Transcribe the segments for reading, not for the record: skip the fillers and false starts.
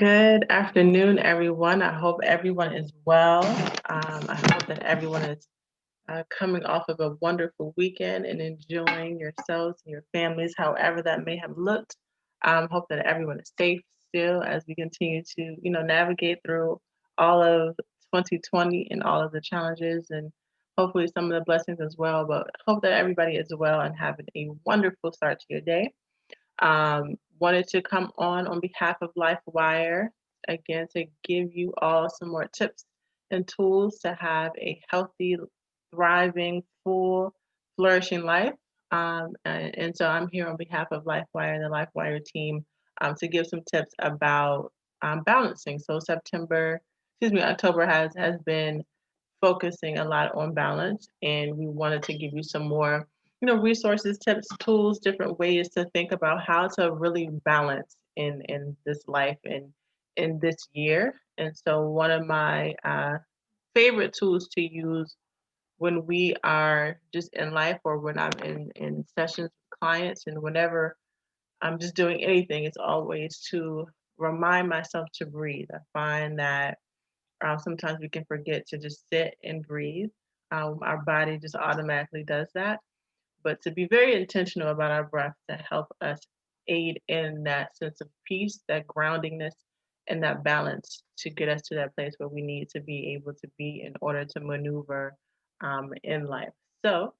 Good afternoon, everyone. I hope everyone is well. I hope that everyone is coming off of a wonderful weekend and enjoying yourselves and your families, however that may have looked. Hope that everyone is safe still as we continue to, navigate through all of 2020 and all of the challenges and hopefully some of the blessings as well. But hope that everybody is well and having a wonderful start to your day. Wanted to come on behalf of LifeWire again to give you all some more tips and tools to have a healthy, thriving, full, flourishing life. And so I'm here on behalf of LifeWire and the LifeWire team to give some tips about balancing. So October has been focusing a lot on balance, and we wanted to give you some more resources, tips, tools, different ways to think about how to really balance in this life and in this year. And so one of my favorite tools to use when we are just in life or when I'm in sessions with clients and whenever I'm just doing anything, it's always to remind myself to breathe. I find that sometimes we can forget to just sit and breathe. Our body just automatically does that. But to be very intentional about our breath to help us aid in that sense of peace, that groundingness, and that balance to get us to that place where we need to be able to be in order to maneuver in life. So,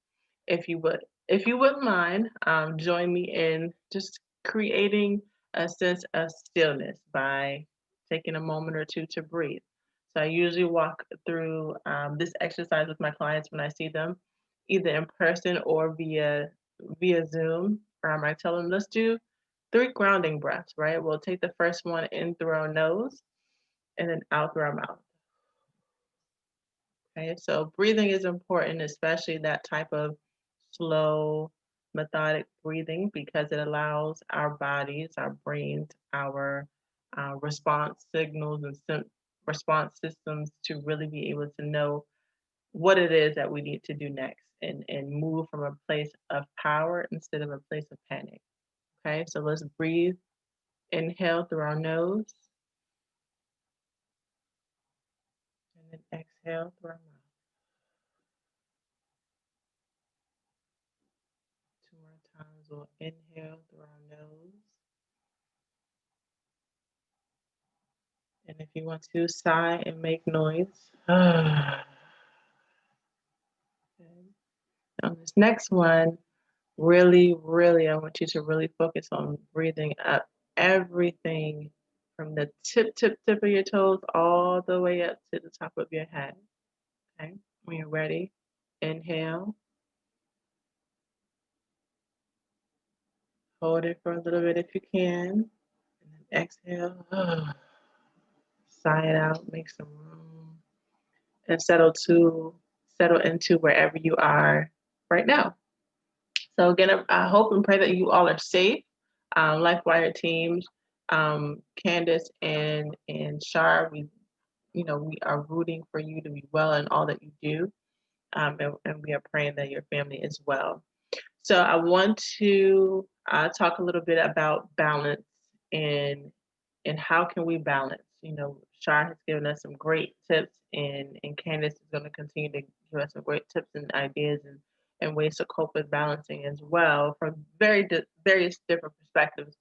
if you would, if you wouldn't mind, join me in just creating a sense of stillness by taking a moment or two to breathe. So I usually walk through this exercise with my clients when I see them, either in person or via Zoom. I tell them let's do three grounding breaths. Right, we'll take the first one in through our nose and then out through our mouth. Okay, so breathing is important, especially that type of slow, methodic breathing, because it allows our bodies, our brains, our response signals and response systems to really be able to know what it is that we need to do next and move from a place of power instead of a place of panic. Okay, so let's breathe. Inhale through our nose and then exhale through our mouth. Two more times. We'll inhale through our nose. And if you want to, sigh and make noise. Okay. On this next one, really, I want you to really focus on breathing up everything from the tip of your toes all the way up to the top of your head. Okay. When you're ready, inhale, hold it for a little bit if you can, and then exhale. Sigh it out, make some room, and settle into wherever you are right now. So again, I hope and pray that you all are safe. LifeWire teams, Candace and Shar, we are rooting for you to be well in all that you do, and we are praying that your family is well. So I want to talk a little bit about balance and how can we balance. Shar has given us some great tips, and Candace is going to continue to give us some great tips and ideas and ways to cope with balancing as well from various different perspectives.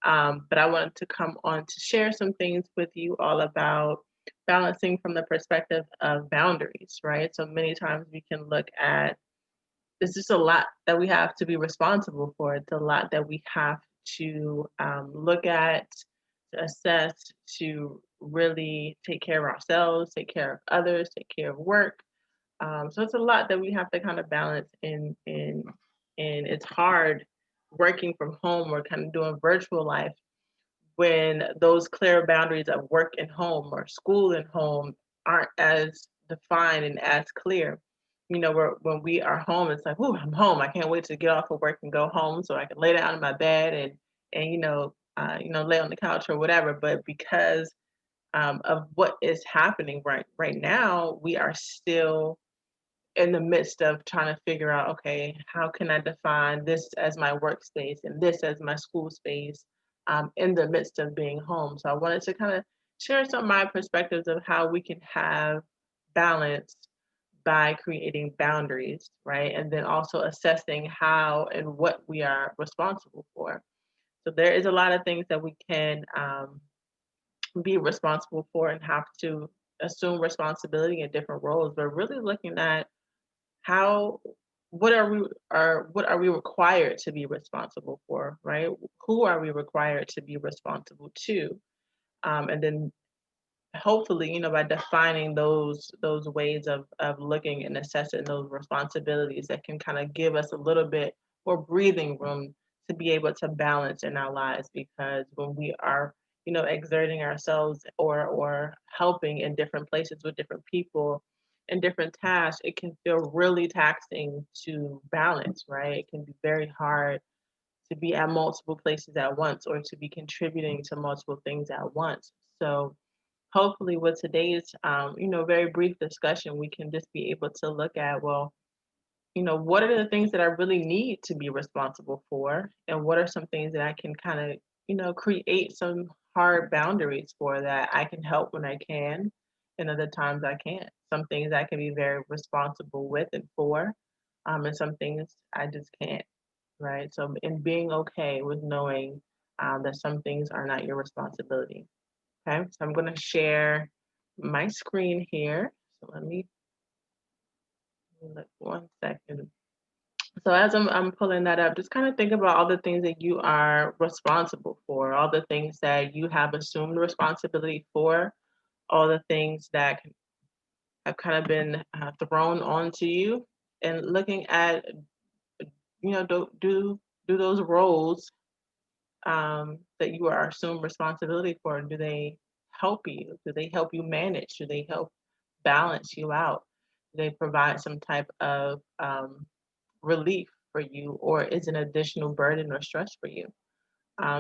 But I wanted to come on to share some things with you all about balancing from the perspective of boundaries, right? So many times we can look at it's just a lot that we have to be responsible for. It's a lot that we have to look at, to assess, to really take care of ourselves, take care of others, take care of work. So it's a lot that we have to kind of balance and it's hard working from home or kind of doing virtual life when those clear boundaries of work and home or school and home aren't as defined and as clear. When we are home, it's like, oh, I'm home. I can't wait to get off of work and go home so I can lay down in my bed and lay on the couch or whatever. But because of what is happening right now, we are still in the midst of trying to figure out, okay, how can I define this as my workspace and this as my school space? in the midst of being home. So I wanted to kind of share some of my perspectives of how we can have balance by creating boundaries, right? And then also assessing how and what we are responsible for. So there is a lot of things that we can be responsible for and have to assume responsibility in different roles, but really looking at how what are we required to be responsible for, right? Who are we required to be responsible to? And then hopefully, by defining those ways of looking and assessing those responsibilities, that can kind of give us a little bit more breathing room to be able to balance in our lives. Because when we are, exerting ourselves or helping in different places with different people and different tasks, it can feel really taxing to balance, right? It can be very hard to be at multiple places at once or to be contributing to multiple things at once. So hopefully with today's very brief discussion, we can just be able to look at, well, what are the things that I really need to be responsible for, and what are some things that I can kind of create some hard boundaries for, that I can help when I can and other times I can't. Some things I can be very responsible with and for, and some things I just can't, right? So in being okay with knowing that some things are not your responsibility. Okay, so I'm going to share my screen here. So let me look 1 second. So as I'm pulling that up, just kind of think about all the things that you are responsible for, all the things that you have assumed responsibility for, all the things that have kind of been thrown onto you, and looking at, do those roles that you are assumed responsibility for, do they help you? Do they help you manage? Do they help balance you out? Do they provide some type of relief for you, or is an additional burden or stress for you?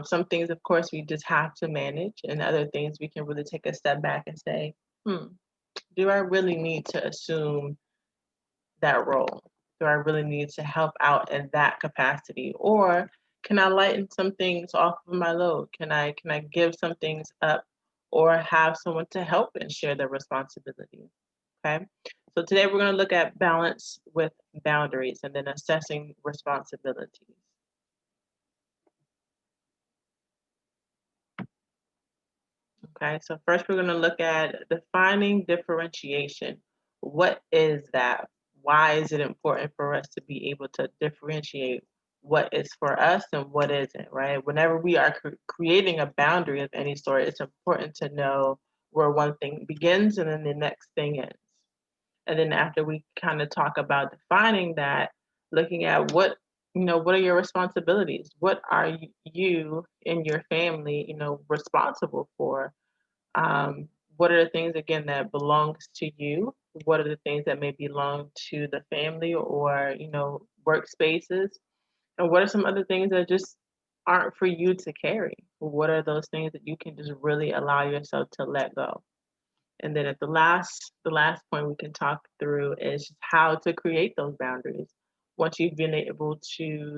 Some things, of course, we just have to manage, and other things we can really take a step back and say, do I really need to assume that role? Do I really need to help out in that capacity? Or can I lighten some things off of my load? Can I give some things up, or have someone to help and share the responsibility? Okay. So today we're going to look at balance with boundaries and then assessing responsibilities. Okay, so first we're going to look at defining differentiation. What is that? Why is it important for us to be able to differentiate what is for us and what isn't, right? Whenever we are creating a boundary of any sort, it's important to know where one thing begins and then the next thing ends. And then after we kind of talk about defining that, looking at what are your responsibilities? What are you and your family, responsible for? What are the things, again, that belongs to you? What are the things that may belong to the family or, workspaces? And what are some other things that just aren't for you to carry? What are those things that you can just really allow yourself to let go? And then at the last point we can talk through is just how to create those boundaries. Once you've been able to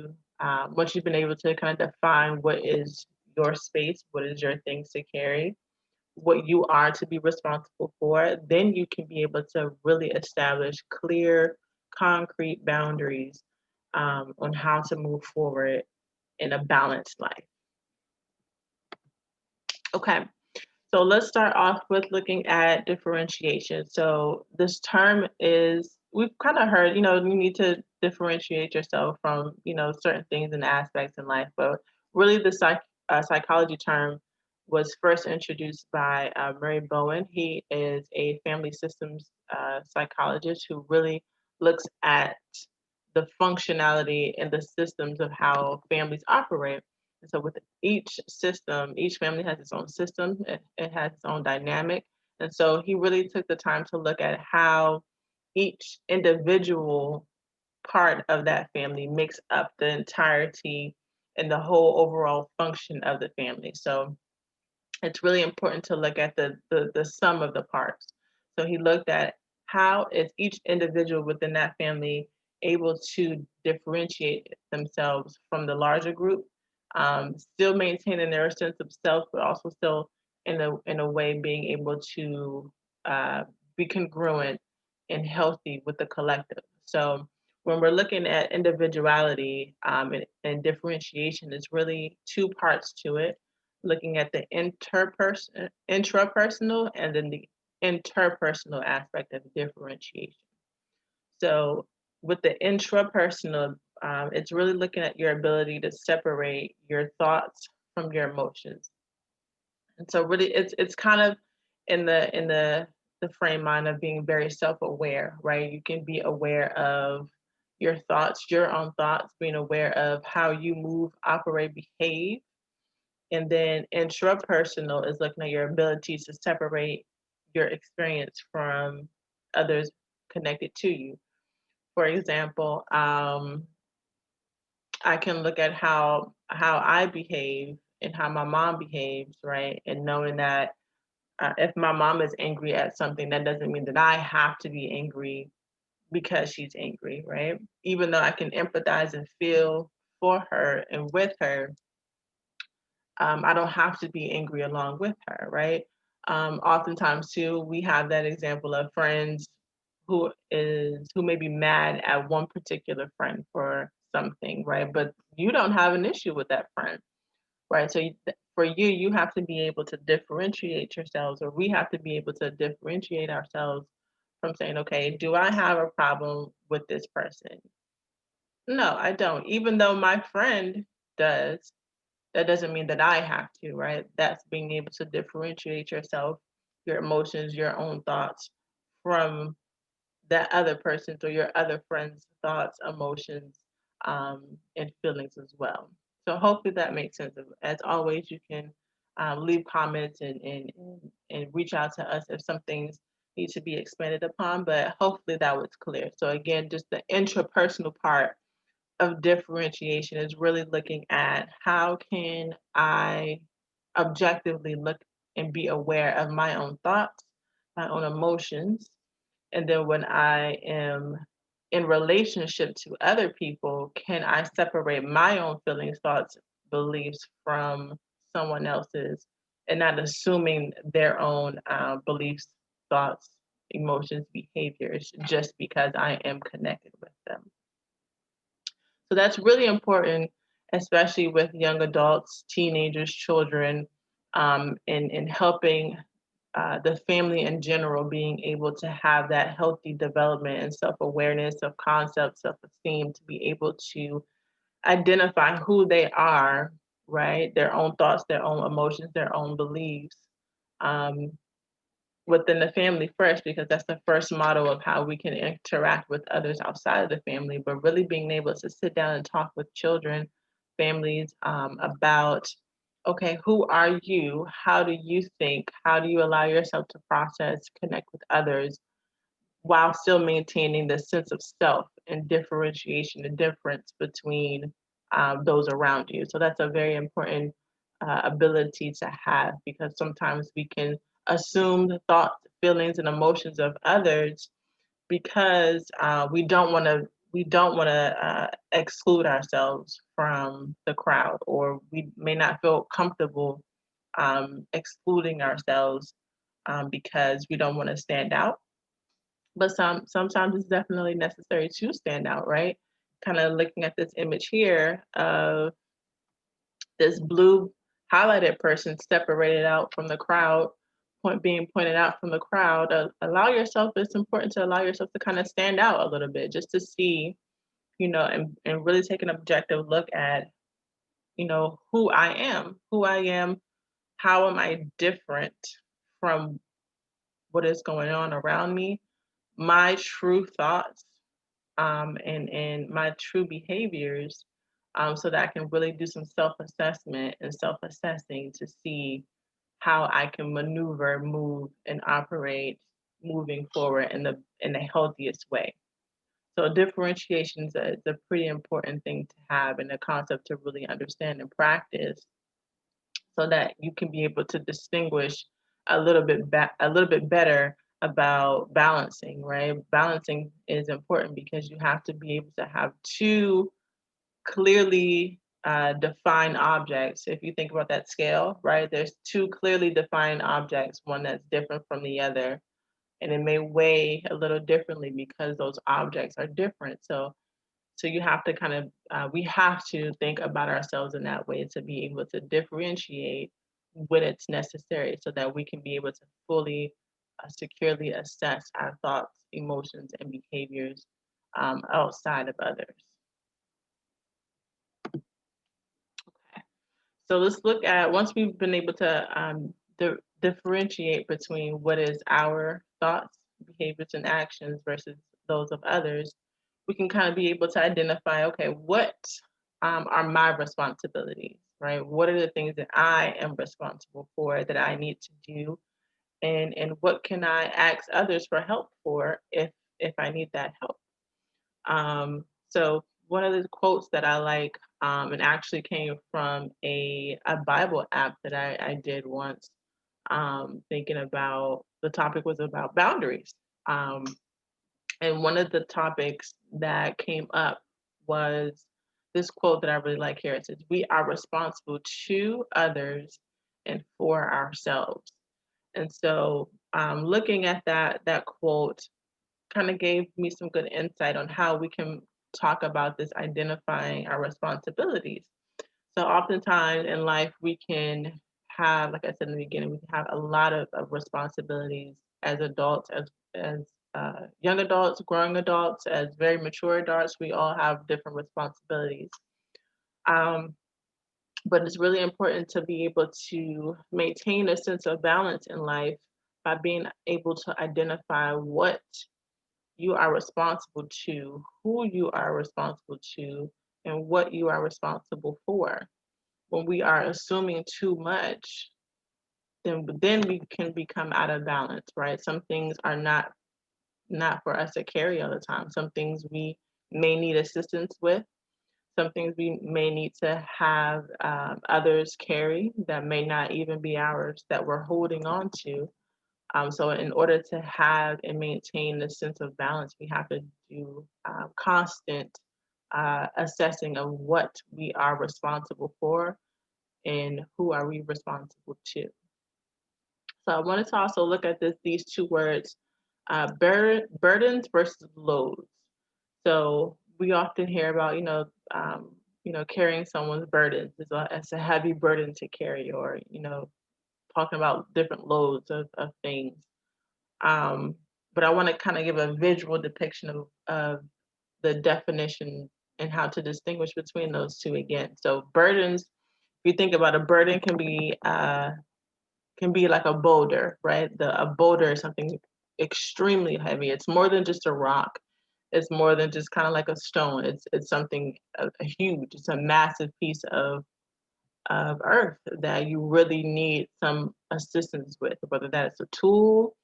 kind of define what is your space, what is your things to carry, what you are to be responsible for, then you can be able to really establish clear, concrete boundaries on how to move forward in a balanced life. Okay, so let's start off with looking at differentiation. So this term is, we've kind of heard, you need to differentiate yourself from, certain things and aspects in life, but really the psychology term was first introduced by Murray Bowen. He is a family systems psychologist who really looks at the functionality and the systems of how families operate. And so with each system, each family has its own system, it has its own dynamic. And so he really took the time to look at how each individual part of that family makes up the entirety and the whole overall function of the family. So it's really important to look at the sum of the parts. So he looked at how is each individual within that family able to differentiate themselves from the larger group, still maintaining their sense of self, but also still in a way being able to uh, be congruent and healthy with the collective. So when we're looking at individuality and differentiation, there's really two parts to it. Looking at the intrapersonal and then the interpersonal aspect of differentiation. So with the intrapersonal, it's really looking at your ability to separate your thoughts from your emotions. And so really it's kind of in the frame mind of being very self-aware, right? You can be aware of your own thoughts, being aware of how you move, operate, behave. And then intrapersonal is looking at your ability to separate your experience from others connected to you. For example, I can look at how I behave and how my mom behaves, right? And knowing that if my mom is angry at something, that doesn't mean that I have to be angry because she's angry, right? Even though I can empathize and feel for her and with her, I don't have to be angry along with her, right? Oftentimes too, we have that example of friends who may be mad at one particular friend for something, right? But you don't have an issue with that friend, right? So for you, you have to be able to differentiate yourselves, or we have to be able to differentiate ourselves from saying, okay, do I have a problem with this person? No, I don't. Even though my friend does, that doesn't mean that I have to, right? That's being able to differentiate yourself, your emotions, your own thoughts from that other person's or your other friend's thoughts, emotions, and feelings as well. So hopefully that makes sense. As always, you can leave comments and reach out to us if some things need to be expanded upon, but hopefully that was clear. So again, just the intrapersonal part of differentiation is really looking at how can I objectively look and be aware of my own thoughts, my own emotions, and then when I am in relationship to other people, can I separate my own feelings, thoughts, beliefs from someone else's and not assuming their own beliefs, thoughts, emotions, behaviors just because I am connected with them. So that's really important, especially with young adults, teenagers, children, in helping the family in general being able to have that healthy development and self-awareness, self-concept, self-esteem, to be able to identify who they are, right? Their own thoughts, their own emotions, their own beliefs, um, within the family first, because that's the first model of how we can interact with others outside of the family. But really being able to sit down and talk with children, families, about, okay, who are you? How do you think? How do you allow yourself to process, connect with others while still maintaining the sense of self and differentiation, the difference between those around you? So that's a very important ability to have, because sometimes we can assume the thoughts, feelings, and emotions of others because we don't want to exclude ourselves from the crowd, or we may not feel comfortable excluding ourselves because we don't want to stand out. But sometimes it's definitely necessary to stand out, right? Kind of looking at this image here of this blue highlighted person separated out from the crowd, being pointed out from the crowd. Allow yourself, it's important to allow yourself to kind of stand out a little bit just to see, and really take an objective look at, who I am, how am I different from what is going on around me, my true thoughts, and my true behaviors, so that I can really do some self-assessment and self-assessing to see how I can maneuver, move, and operate moving forward in the healthiest way. So differentiation is a pretty important thing to have, and a concept to really understand and practice, so that you can be able to distinguish a little bit better about balancing, right? Balancing is important because you have to be able to have two clearly defined objects. If you think about that scale, right, there's two clearly defined objects, one that's different from the other, and it may weigh a little differently because those objects are different. So you have to kind of we have to think about ourselves in that way to be able to differentiate when it's necessary, so that we can be able to fully securely assess our thoughts, emotions, and behaviors outside of others. So let's look at, once we've been able to differentiate between what is our thoughts, behaviors, and actions versus those of others, we can kind of be able to identify, okay, what are my responsibilities, right? What are the things that I am responsible for that I need to do, and what can I ask others for help for if I need that help? So one of the quotes that I like, and actually came from a Bible app that I did once, thinking about, the topic was about boundaries. Um, and one of the topics that came up was this quote that I really like here. It says, "We are responsible to others and for ourselves." And so, looking at that quote kind of gave me some good insight on how we can talk about this identifying our responsibilities. So oftentimes in life we can have, like I said in the beginning, we can have a lot of responsibilities as adults, as young adults, growing adults, as very mature adults. We all have different responsibilities. Um, but it's really important to be able to maintain a sense of balance in life by being able to identify what you are responsible to, who you are responsible to, and what you are responsible for. When we are assuming too much, then we can become out of balance, right? Some things are not for us to carry all the time. Some things we may need assistance with. Some things we may need to have others carry that may not even be ours, that we're holding on to. So in order to have and maintain a sense of balance, we have to do constant assessing of what we are responsible for and who are we responsible to. So I wanted to also look at these two words, burdens versus loads. So we often hear about, carrying someone's burdens. It's a heavy burden to carry, or, talking about different loads of things. Um, but I want to kind of give a visual depiction of the definition and how to distinguish between those two again. So burdens, if you think about, a burden can be like a boulder, right? A boulder is something extremely heavy. It's more than just a rock. It's more than just kind of like a stone. It's something huge. It's a massive piece of earth that you really need some assistance with, whether that's a tool,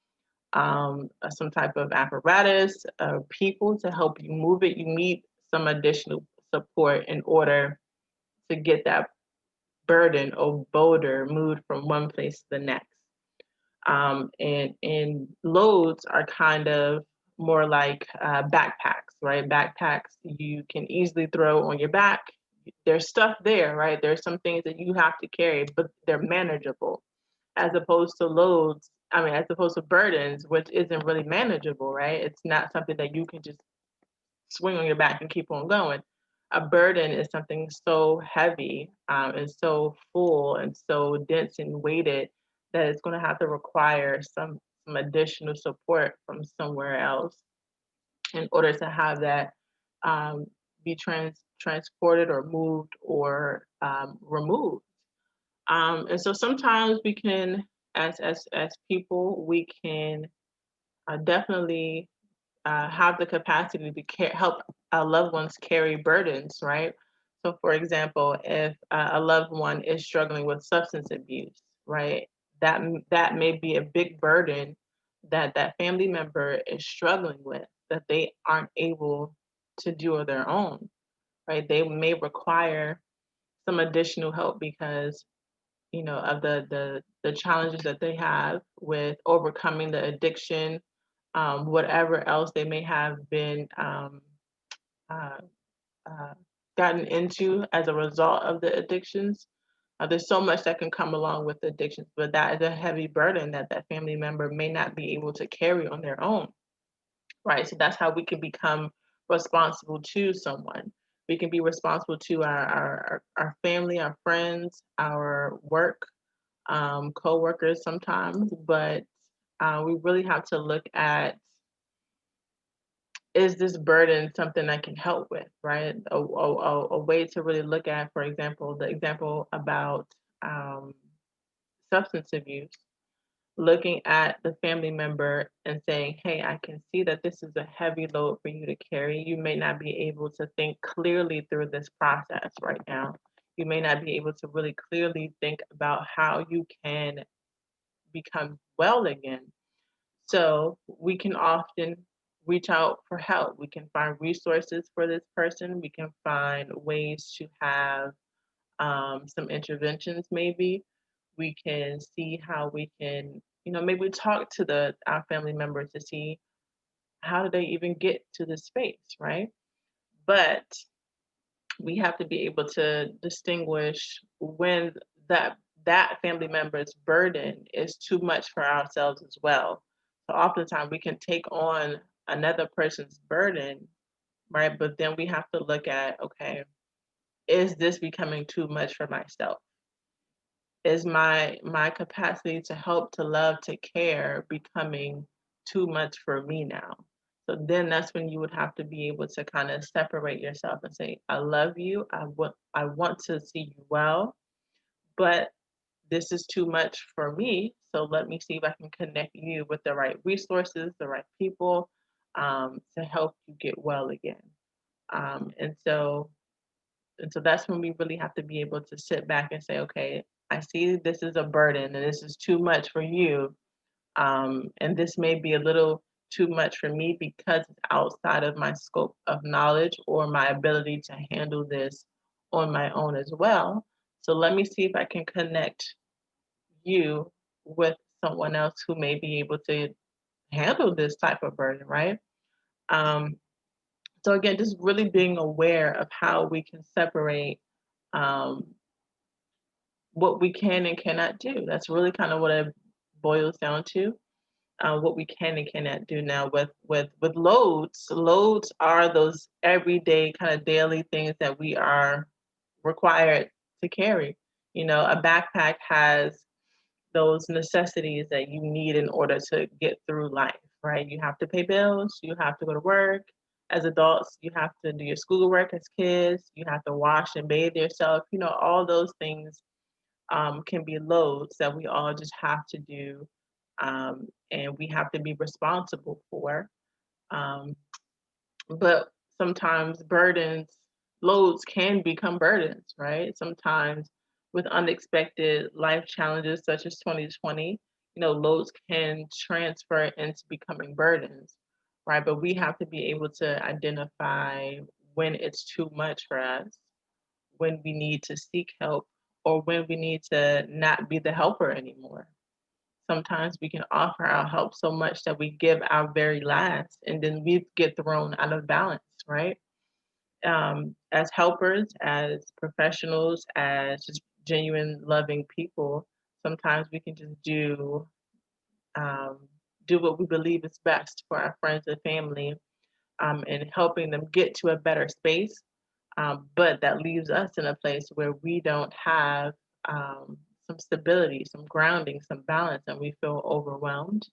some type of apparatus, people to help you move it. You need some additional support in order to get that burden or boulder moved from one place to the next. And loads are kind of more like backpacks, right? Backpacks you can easily throw on your back. There's stuff there, right? There's some things that you have to carry, but they're manageable, as opposed to loads. I mean, as opposed to burdens, which isn't really manageable, right? It's not something that you can just swing on your back and keep on going. A burden is something so heavy, and so full and so dense and weighted that it's going to have to require some additional support from somewhere else in order to have that be transported or moved or removed. And so sometimes we can, as people, we can definitely have the capacity to help our loved ones carry burdens, right? So, for example, if a loved one is struggling with substance abuse, right, that may be a big burden that that family member is struggling with, that they aren't able to do on their own, right? They may require some additional help because, of the challenges that they have with overcoming the addiction, whatever else they may have been uh, uh, gotten into as a result of the addictions. There's so much that can come along with addictions, but that is a heavy burden that that family member may not be able to carry on their own, right? So that's how we can become responsible to someone. We can be responsible to our family, our friends, our work, co-workers sometimes, but we really have to look at, is this burden something I can help with, right? A way to really look at, for example, the example about um, substance abuse, looking at the family member and saying, hey, I can see that this is a heavy load for you to carry. You may not be able to think clearly through this process right now. You may not be able to really clearly think about how you can become well again. So we can often reach out for help. We can find resources for this person. We can find ways to have some interventions, maybe. We can see how we can, maybe talk to our family members to see how do they even get to this space, right? But we have to be able to distinguish when that family member's burden is too much for ourselves as well. So oftentimes we can take on another person's burden, right? But then we have to look at, okay, is this becoming too much for myself? Is my capacity to help, to love, to care becoming too much for me now? So then that's when you would have to be able to kind of separate yourself and say, I love you. I want to see you well, but this is too much for me. So let me see if I can connect you with the right resources, the right people, to help you get well again. Um, and so and so that's when we really have to be able to sit back and say, okay, I see this is a burden and this is too much for you. And this may be a little too much for me because it's outside of my scope of knowledge or my ability to handle this on my own as well. So let me see if I can connect you with someone else who may be able to handle this type of burden, right? Um, so again, just really being aware of how we can separate um, what we can and cannot do. That's really kind of what it boils down to. What we can and cannot do now with loads. Loads are those everyday kind of daily things that we are required to carry. A backpack has those necessities that you need in order to get through life, right? You have to pay bills, you have to go to work. As adults, you have to do your schoolwork. As kids, you have to wash and bathe yourself. All those things can be loads that we all just have to do, and we have to be responsible for. Um, but sometimes loads can become burdens, right? Sometimes with unexpected life challenges such as 2020, loads can transfer into becoming burdens, right? But we have to be able to identify when it's too much for us, when we need to seek help, or when we need to not be the helper anymore. Sometimes we can offer our help so much that we give our very last and then we get thrown out of balance, right? As helpers, as professionals, as just genuine loving people, sometimes we can just um, do what we believe is best for our friends and family, and helping them get to a better space. But that leaves us in a place where we don't have some stability, some grounding, some balance, and we feel overwhelmed.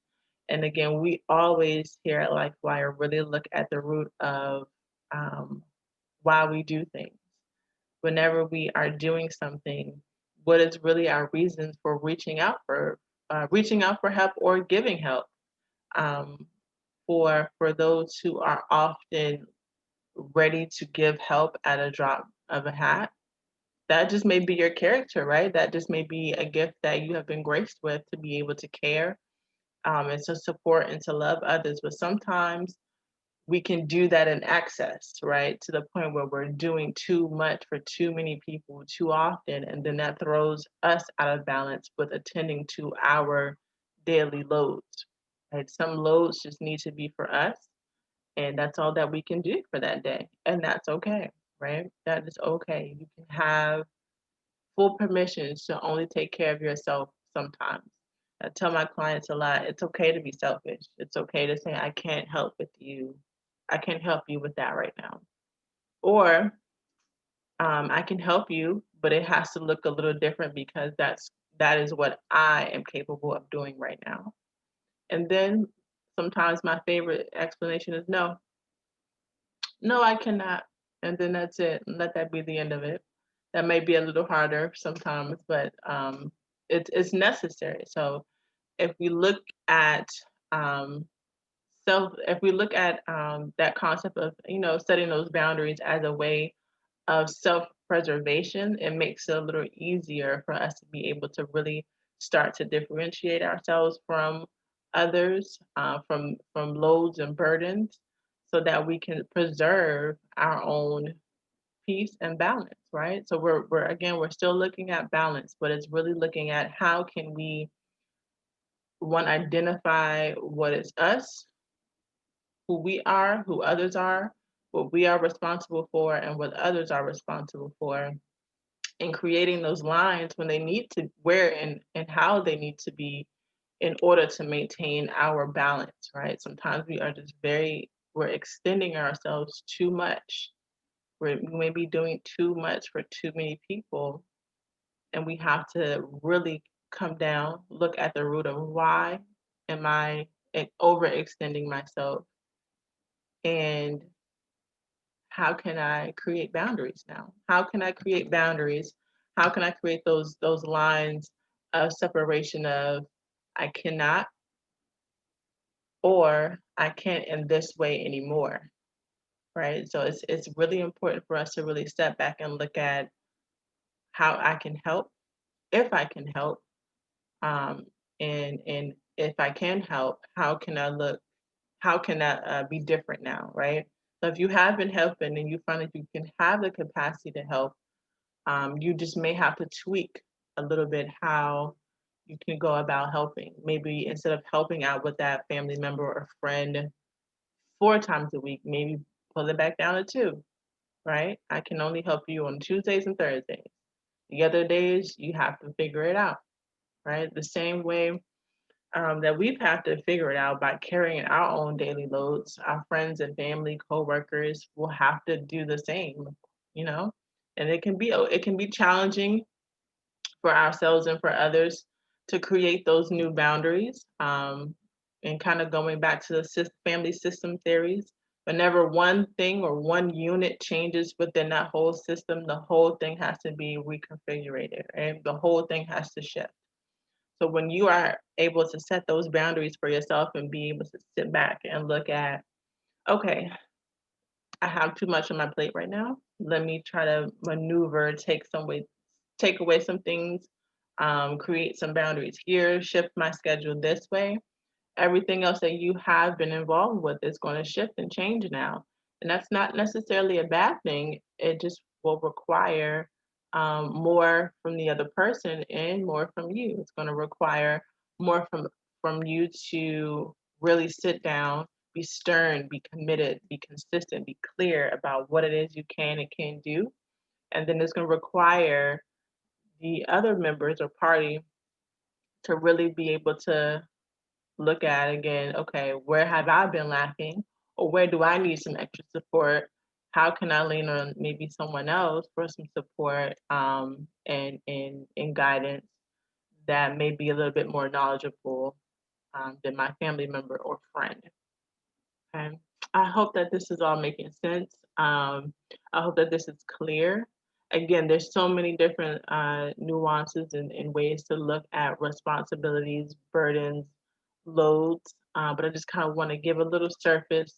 And again, we always here at LifeWire really look at the root of um, why we do things. Whenever we are doing something, what is really our reasons for reaching out for help or giving help, um, for those who are often ready to give help at a drop of a hat. That just may be your character, right? That just may be a gift that you have been graced with to be able to care, and to support and to love others. But sometimes we can do that in excess, right? To the point where we're doing too much for too many people too often. And then that throws us out of balance with attending to our daily loads, right? Some loads just need to be for us, and that's all that we can do for that day. And that's okay. right? That is okay. You can have full permission to only take care of yourself sometimes. I tell my clients a lot, it's okay to be selfish. It's okay to say, I can't help with you. I can't help you with that right now. Or I can help you, but it has to look a little different because that is what I am capable of doing right now. And then sometimes my favorite explanation is no, no, I cannot. And then that's it. And let that be the end of it. That may be a little harder sometimes, but it's necessary. So if we look at um, if we look at that concept of setting those boundaries as a way of self-preservation, it makes it a little easier for us to be able to really start to differentiate ourselves from others, from loads and burdens, so that we can preserve our own peace and balance, right? So we're still looking at balance, but it's really looking at how can we one identify what is us, who we are, who others are, what we are responsible for, and what others are responsible for, and creating those lines when they need to, where and how they need to be in order to maintain our balance, right? Sometimes we are just we're extending ourselves too much. We may be doing too much for too many people, and we have to really come down, look at the root of why am I overextending myself, and how can I create boundaries now? How can I create boundaries? How can I create those lines of separation of I cannot or I can't in this way anymore, right? So it's really important for us to really step back and look at how I can help, if I can help, um, and if I can help, how can I look? How can that be different now, right? So if you have been helping and you find that you can have the capacity to help, you just may have to tweak a little bit how you can go about helping. Maybe instead of helping out with that family member or friend 4 times a week, maybe pull it back down to two, right? I can only help you on Tuesdays and Thursdays. The other days, you have to figure it out, right? The same way that we've had to figure it out by carrying our own daily loads, our friends and family, coworkers will have to do the same, you know? And it can be challenging for ourselves and for others to create those new boundaries. And kind of going back to the family system theories, whenever one thing or one unit changes within that whole system, the whole thing has to be reconfigured and the whole thing has to shift. So when you are able to set those boundaries for yourself and be able to sit back and look at, okay, I have too much on my plate right now. Let me try to maneuver, take away some things, create some boundaries here, shift my schedule this way. Everything else that you have been involved with is going to shift and change now. And that's not necessarily a bad thing. It just will require more from the other person and more from you. It's going to require more from you to really sit down, be stern, be committed, be consistent, be clear about what it is you can and can't do. And then it's going to require the other members or party to really be able to look at again, okay, where have I been lacking? Or where do I need some extra support? How can I lean on maybe someone else for some support and guidance that may be a little bit more knowledgeable than my family member or friend? Okay. I hope that this is all making sense. I hope that this is clear. Again, there's so many different nuances and ways to look at responsibilities, burdens, loads, but I just kind of want to give a little surface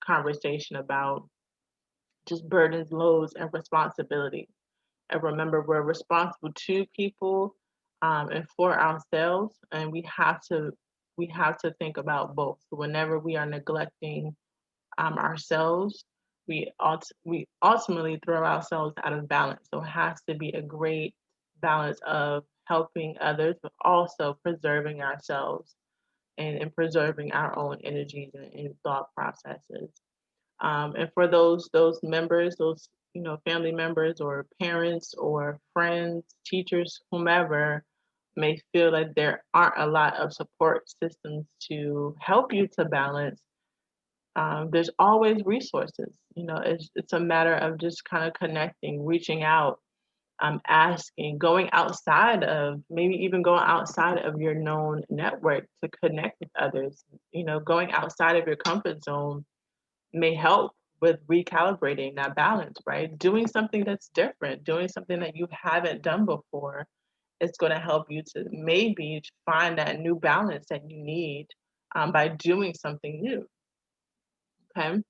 conversation about just burdens, loads, and responsibilities. And remember, we're responsible to people and for ourselves, and we have to think about both. So whenever we are neglecting ourselves, we ultimately throw ourselves out of balance. So it has to be a great balance of helping others, but also preserving ourselves and preserving our own energies and thought processes. And for those members, those family members or parents or friends, teachers, whomever may feel like there aren't a lot of support systems to help you to balance, there's always resources. It's a matter of just kind of connecting, reaching out, asking, going outside of, maybe even going outside of your known network to connect with others. Going outside of your comfort zone may help with recalibrating that balance, right? Doing something that's different, doing something that you haven't done before, it's going to help you to maybe find that new balance that you need, by doing something new. Okay.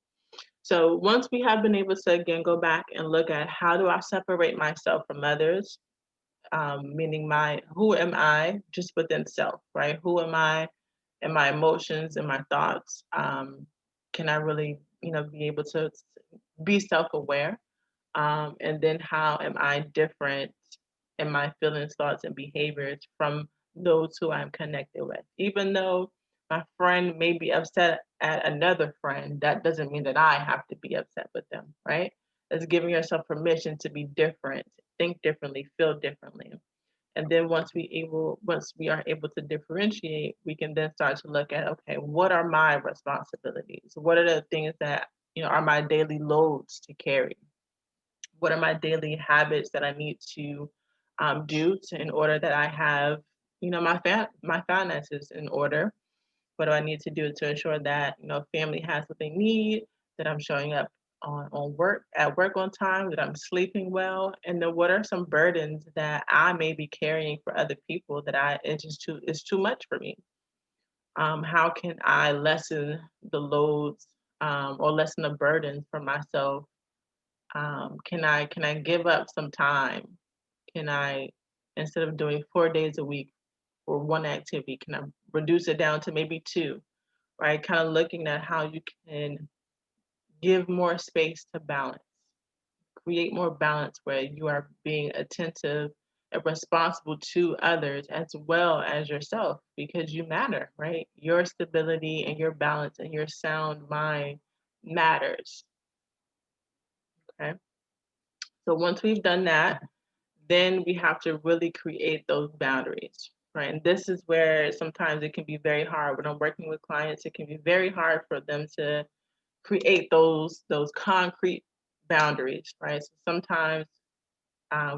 So once we have been able to again go back and look at how do I separate myself from others, meaning my who am I just within self, right? Who am I and my emotions and my thoughts? Can I really, be able to be self-aware? And then how am I different in my feelings, thoughts, and behaviors from those who I'm connected with? Even though my friend may be upset at another friend, that doesn't mean that I have to be upset with them, right? It's giving yourself permission to be different, think differently, feel differently. And then once we are able to differentiate, we can then start to look at, okay, what are my responsibilities? What are the things that, are my daily loads to carry? What are my daily habits that I need to, in order that I have, my finances in order? What do I need to do to ensure that, family has what they need, that I'm showing up on work at work on time, that I'm sleeping well, and then what are some burdens that I may be carrying for other people that it's too much for me? How can I lessen the loads, or lessen the burdens for myself? Can I give up some time? Can I, instead of doing 4 days a week for one activity, can I reduce it down to maybe two? Right? Kind of looking at how you can give more space to balance, create more balance where you are being attentive and responsible to others as well as yourself, because you matter, right? Your stability and your balance and your sound mind matters. Okay. So once we've done that, then we have to really create those boundaries, right? And this is where sometimes it can be very hard. When I'm working with clients, it can be very hard for them to create those concrete boundaries, right? So sometimes,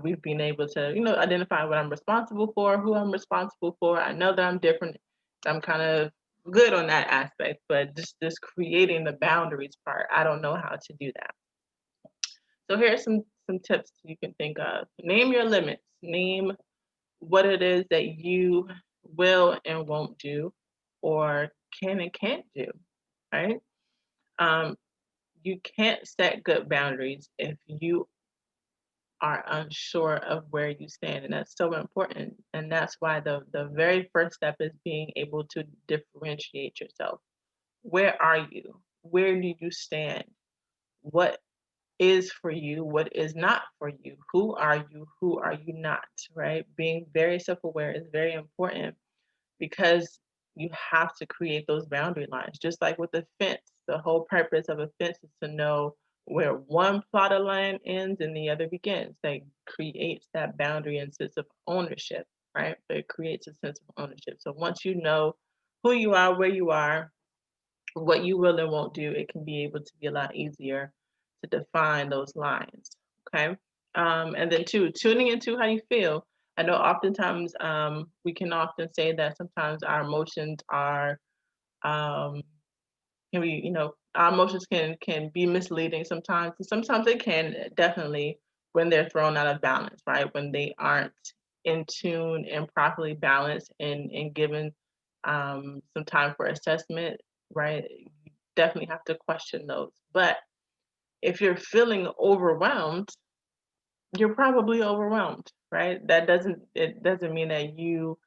we've been able to, identify what I'm responsible for, who I'm responsible for. I know that I'm different. I'm kind of good on that aspect, but just creating the boundaries part, I don't know how to do that. So here are some tips you can think of. Name your limits. Name what it is that you will and won't do, or can and can't do, right? Um, you can't set good boundaries if you are unsure of where you stand, and that's so important. And that's why the very first step is being able to differentiate yourself. Where are you? Where do you stand? What is for you? What is not for you? Who are you? Who are you not? Right? Being very self-aware is very important, because you have to create those boundary lines. Just like with a fence, the whole purpose of a fence is to know where one plot of land ends and the other begins. That creates that boundary and sense of ownership, right? It creates a sense of ownership. So once you know who you are, where you are, what you will and won't do, it can be able to be a lot easier to define those lines. Okay. And then two, tuning into how you feel. I know oftentimes, we can often say that sometimes our emotions are, um, can be, our emotions can be misleading sometimes. And sometimes they can, definitely, when they're thrown out of balance, right? When they aren't in tune and properly balanced and given, some time for assessment, right? You definitely have to question those. But if you're feeling overwhelmed, you're probably overwhelmed, right? It doesn't mean that you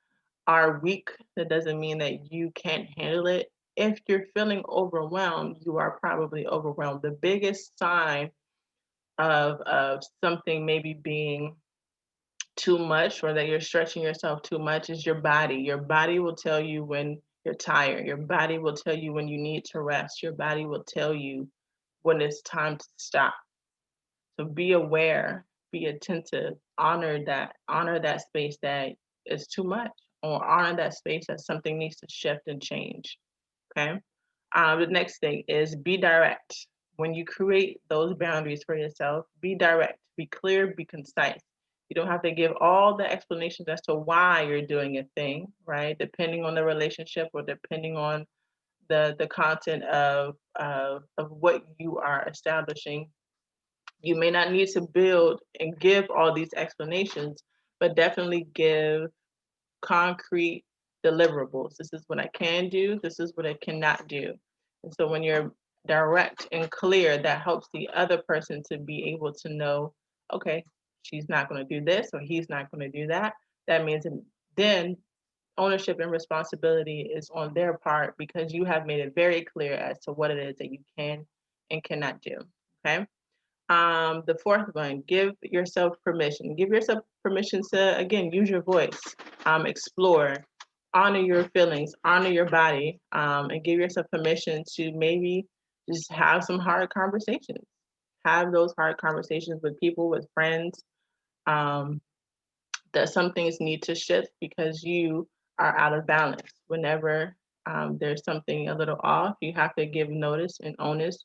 are weak. That doesn't mean that you can't handle it. If you're feeling overwhelmed, you are probably overwhelmed. The biggest sign of something maybe being too much, or that you're stretching yourself too much, is your body. Your body will tell you when you're tired. Your body will tell you when you need to rest. Your body will tell you when it's time to stop. So be aware, be attentive, honor that space that is too much, or honor that space that something needs to shift and change. Okay. The next thing is be direct. When you create those boundaries for yourself, be direct, be clear, be concise. You don't have to give all the explanations as to why you're doing a thing, right? Depending on the relationship or depending on the content of what you are establishing. You may not need to build and give all these explanations, but definitely give concrete deliverables. This is what I can do. This is what I cannot do. And so when you're direct and clear, that helps the other person to be able to know, okay, she's not going to do this or he's not going to do that. That means then ownership and responsibility is on their part because you have made it very clear as to what it is that you can and cannot do. Okay. The fourth one, give yourself permission. Give yourself permission to, again, use your voice, explore, honor your feelings, honor your body, and give yourself permission to maybe just have some hard conversations. Have those hard conversations with people, with friends, um, that some things need to shift because you are out of balance. Whenever there's something a little off, you have to give notice and onus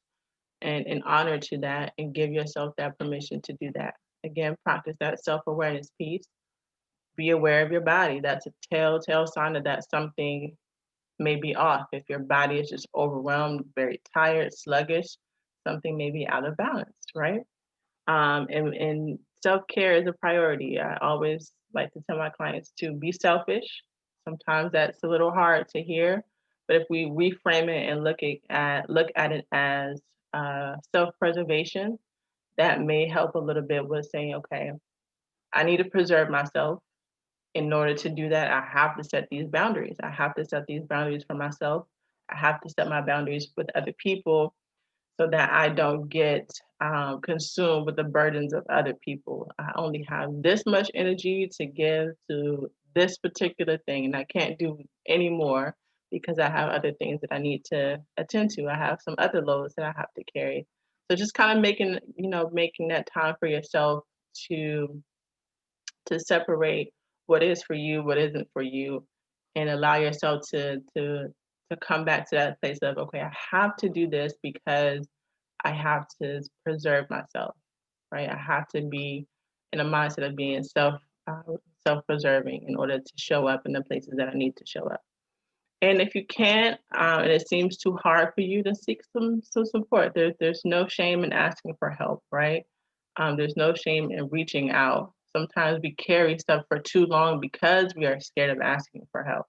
and honor to that and give yourself that permission to do that. Again, practice that self-awareness piece. Be aware of your body. That's a telltale sign that something may be off. If your body is just overwhelmed, very tired, sluggish, something may be out of balance, right? And self-care is a priority. I always like to tell my clients to be selfish. Sometimes that's a little hard to hear, but if we reframe it and look at it as self-preservation, that may help a little bit with saying, okay, I need to preserve myself. In order to do that, I have to set these boundaries. I have to set these boundaries for myself. I have to set my boundaries with other people so that I don't get consumed with the burdens of other people. I only have this much energy to give to this particular thing, and I can't do any more because I have other things that I need to attend to. I have some other loads that I have to carry. So just kind of making that time for yourself to to separate what is for you, what isn't for you, and allow yourself to come back to that place of, okay, I have to do this because I have to preserve myself, right? I have to be in a mindset of being uh, self-preserving in order to show up in the places that I need to show up. And if you can't, and it seems too hard for you, to seek some support. There's no shame in asking for help, right? There's no shame in reaching out. Sometimes we carry stuff for too long because we are scared of asking for help.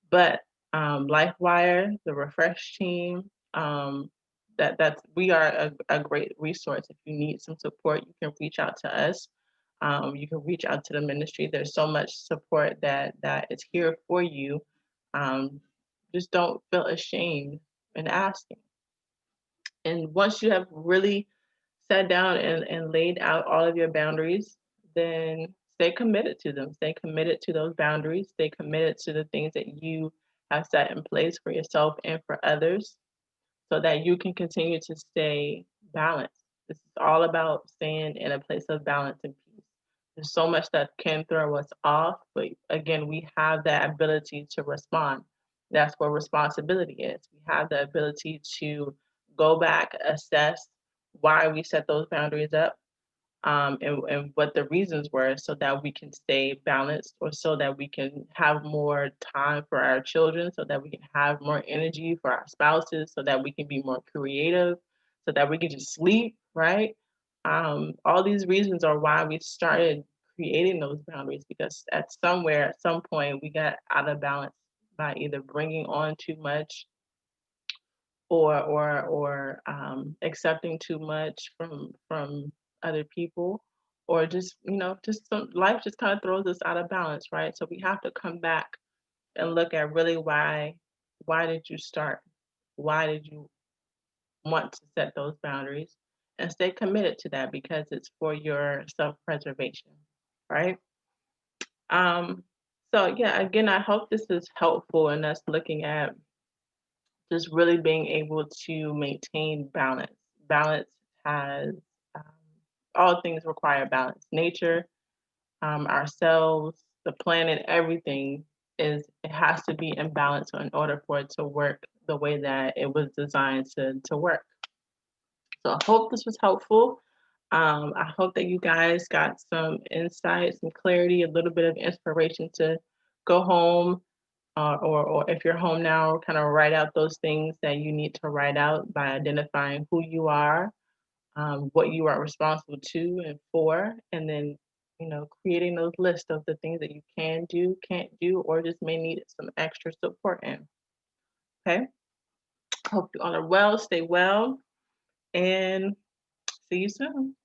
But LifeWire, the Refresh team, that's we are a great resource. If you need some support, you can reach out to us. You can reach out to the ministry. There's so much support that is here for you. Um, just don't feel ashamed in asking. And once you have really sat down and laid out all of your boundaries, then stay committed to them. Stay committed to those boundaries. Stay committed to the things that you have set in place for yourself and for others so that you can continue to stay balanced. This is all about staying in a place of balance and peace. There's so much that can throw us off, but again, we have that ability to respond. That's what responsibility is. We have the ability to go back, assess why we set those boundaries up, and what the reasons were so that we can stay balanced or so that we can have more time for our children, so that we can have more energy for our spouses, so that we can be more creative, so that we can just sleep, right? All these reasons are why we started creating those boundaries because at some point, we got out of balance by either bringing on too much or accepting too much from other people or just just some life just kind of throws us out of balance, right? So we have to come back and look at really why did you start, why did you want to set those boundaries, and stay committed to that because it's for your self-preservation, right? So yeah, again, I hope this is helpful in us looking at just really being able to maintain balance. Balance has all things require balance. Nature, ourselves, the planet, everything it has to be in balance in order for it to work the way that it was designed to work. So I hope this was helpful. I hope that you guys got some insight, some clarity, a little bit of inspiration to go home, or if you're home now, kind of write out those things that you need to write out by identifying who you are, what you are responsible to and for, and then creating those lists of the things that you can do, can't do, or just may need some extra support in. Okay. Hope you all are well, stay well, and see you soon.